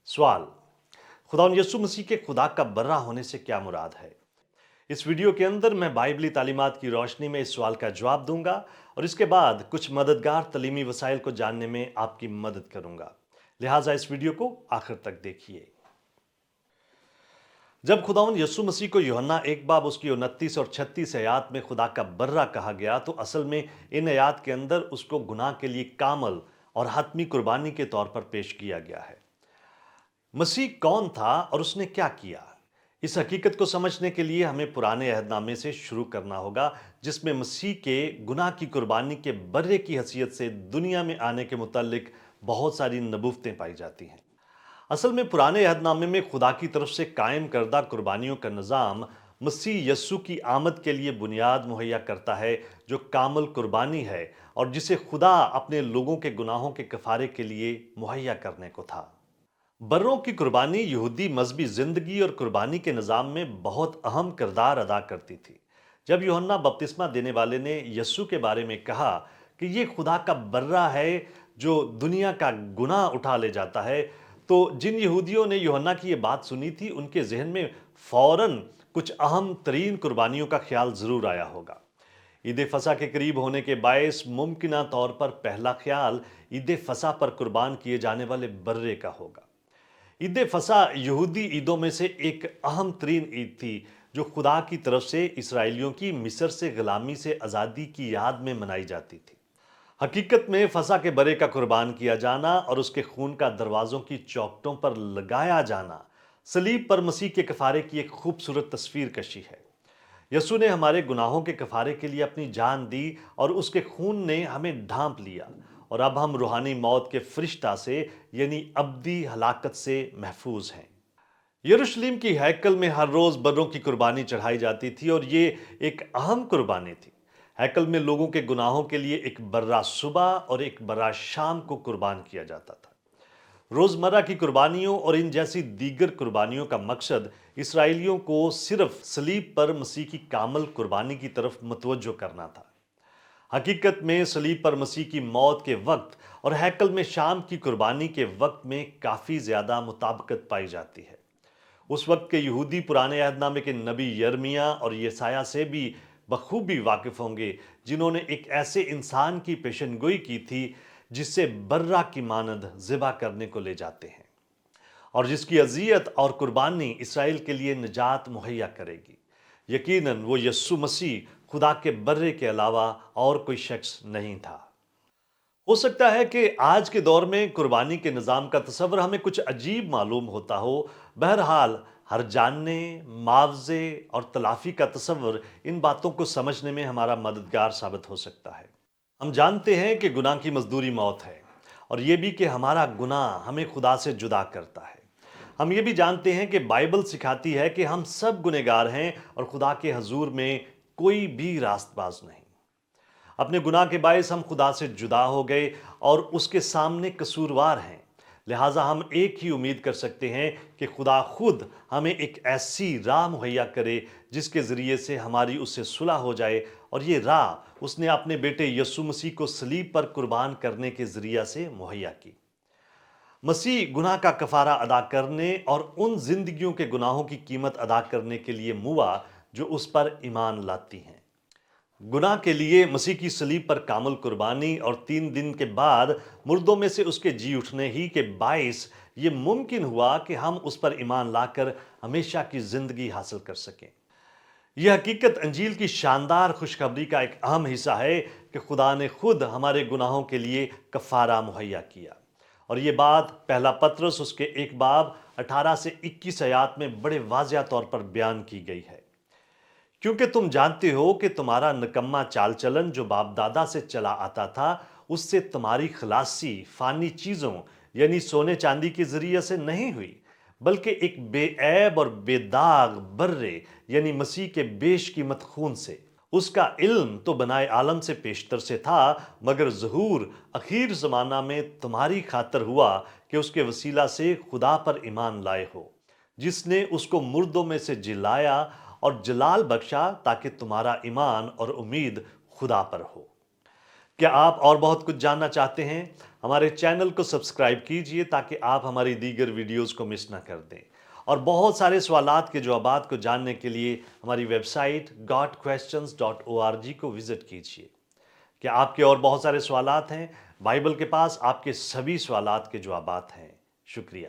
सवाल। खुदावंद यीशु मसीह के खुदा का बर्रा होने से क्या मुराद है? इस वीडियो के अंदर मैं बाइबली तालीमात की रोशनी में इस सवाल का जवाब दूंगा और इसके बाद कुछ मददगार तलीमी वसाइल को जानने में आपकी मदद करूंगा। लिहाजा इस वीडियो को आखिर तक देखिए। जब खुदावंद यीशु मसीह को यूहन्ना 1 बाब उसकी 29 और 36 आयात में खुदा का बर्रा कहा गया, तो असल में इन आयात के अंदर उसको गुनाह के लिए कामल और हतमी कुर्बानी के तौर पर पेश किया गया है। मसीह कौन था और उसने क्या किया? इस हकीकत को समझने के लिए हमें पुराने अहदनामे से शुरू करना होगा, जिसमें मसीह के गुनाह की कुर्बानी के बर्रे की हैसियत से दुनिया में आने के मुतालिक बहुत सारी नबूवतें पाई जाती हैं। असल में पुराने अहदनामे में खुदा की तरफ से कायम करदा कुर्बानियों का निज़ाम मसीह यस्सु की आमद के लिए बुनियाद मुहैया करता है, जो कामल कुर्बानी है और जिसे खुदा अपने लोगों के गुनाहों के कफारे के लिए मुहैया करने को था। बर्रों की कुर्बानी यहूदी मजहबी जिंदगी और कुर्बानी के निज़ाम में बहुत अहम किरदार अदा करती थी। जब यूहन्ना बपतिस्मा देने वाले ने यस्सु के बारे में कहा कि ये खुदा का बर्रा है जो दुनिया का गुनाह उठा ले जाता है, तो जिन यहूदियों ने यूहन्ना की ये बात सुनी थी, उनके जहन में फौरन कुछ अहम तरीन कुर्बानियों का ख्याल ज़रूर आया होगा। ईद फसा के करीब होने के बायस मुमकिना तौर पर पहला ख्याल ईद फसा पर कुर्बान किए जाने वाले बर्रे का होगा। ईद फसा यहूदी ईदों में से एक अहम तरीन ईद थी, जो खुदा की तरफ से इसराइलियों की मिस्र से गुलामी से आज़ादी की याद में मनाई जाती थी। हकीकत में फसा के बरे का कुर्बान किया जाना और उसके खून का दरवाज़ों की चौखटों पर लगाया जाना सलीब पर मसीह के कफारे की एक खूबसूरत तस्वीर कशी है। यसु ने हमारे गुनाहों के कफारे के लिए अपनी जान दी और उसके खून ने हमें ढांप लिया, और अब हम रूहानी मौत के फरिश्ता से यानी अब्दी हलाकत से महफूज हैं। यरूशलेम की हैकल में हर रोज बर्रों की कुर्बानी चढ़ाई जाती थी और ये एक अहम कुर्बानी थी। हैकल में लोगों के गुनाहों के लिए एक बर्रा सुबह और एक बर्रा शाम को कुर्बान किया जाता था। रोजमर्रा की कुर्बानियों और इन जैसी दीगर कुर्बानियों का मकसद इसराइलियों को सिर्फ सलीब पर मसीह की कामल कुर्बानी की तरफ मतवज्जो करना था। हकीकत में सलीब पर मसीह की मौत के वक्त और हैकल में शाम की कुर्बानी के वक्त में काफ़ी ज़्यादा मुताबिकत पाई जाती है। उस वक्त के यहूदी पुराने अहदनामे के नबी यर्मिया और यसाया से भी बखूबी वाकिफ होंगे, जिन्होंने एक ऐसे इंसान की पेशनगोई की थी जिससे बर्रा की मानद ज़िबा करने को ले जाते हैं और जिसकी अजियत और कुर्बानी इसराइल के लिए निजात मुहैया करेगी। यकीनन वो यस्सु मसीह खुदा के बर्रे के अलावा और कोई शख्स नहीं था। हो सकता है कि आज के दौर में कुर्बानी के निज़ाम का तस्वर हमें कुछ अजीब मालूम होता हो। बहरहाल हर जानने, मुआवजे और तलाफ़ी का तस्वर इन बातों को समझने में हमारा मददगार साबित हो सकता है। हम जानते हैं कि गुनाह की मजदूरी मौत है, और ये भी कि हमारा गुनाह हमें खुदा से जुदा करता है। हम ये भी जानते हैं कि बाइबल सिखाती है कि हम सब गुनहगार हैं और खुदा के हजूर में कोई भी रास्तबाज नहीं। अपने गुनाह के बायस हम खुदा से जुदा हो गए और उसके सामने कसूरवार हैं। लिहाजा हम एक ही उम्मीद कर सकते हैं कि खुदा खुद हमें एक ऐसी राह मुहैया करे जिसके ज़रिए से हमारी उससे सुलह हो जाए, और ये राह उसने अपने बेटे यस्सु मसीह को सलीब पर कुर्बान करने के ज़रिया से मुहैया की। मसीह गुनाह का कफारा अदा करने और उन जिंदगियों के गुनाहों की कीमत अदा करने के लिए मुआ जो उस पर ईमान लाती हैं। गुनाह के लिए मसीह की सलीब पर कामल कुर्बानी और 3 दिन के बाद मुर्दों में से उसके जी उठने ही के बायस ये मुमकिन हुआ कि हम उस पर ईमान लाकर हमेशा की जिंदगी हासिल कर सकें। यह हकीकत अंजील की शानदार खुशखबरी का एक अहम हिस्सा है कि खुदा ने खुद हमारे गुनाहों के लिए कफारा मुहैया किया, और ये बात पहला पतरस उसके 1 बाब 18 से 21 आयात में बड़े वाज़िया तौर पर बयान की गई है। क्योंकि तुम जानते हो कि तुम्हारा निकम्मा चाल चलन जो बाप दादा से चला आता था, उससे तुम्हारी खलासी फानी चीज़ों यानी सोने चांदी के जरिए से नहीं हुई, बल्कि एक बेऐब और बेदाग बर्रे यानी मसीह के बेशकीमत खून से। उसका इल्म तो बनाए आलम से पेशतर से था, मगर ज़हूर अखीर ज़माना में तुम्हारी खातर हुआ कि उसके वसीला से खुदा पर ईमान लाए हो, जिसने उसको मुर्दों में से जिलाया और जलाल बख्शा, ताकि तुम्हारा ईमान और उम्मीद खुदा पर हो। क्या आप और बहुत कुछ जानना चाहते हैं? ہمارے چینل کو سبسکرائب کیجئے تاکہ آپ ہماری دیگر ویڈیوز کو مس نہ کر دیں، اور بہت سارے سوالات کے جوابات کو جاننے کے لیے ہماری ویب سائٹ godquestions.org کو وزٹ کیجئے۔ کہ آپ کے اور بہت سارے سوالات ہیں، بائبل کے پاس آپ کے سبھی سوالات کے جوابات ہیں۔ شکریہ۔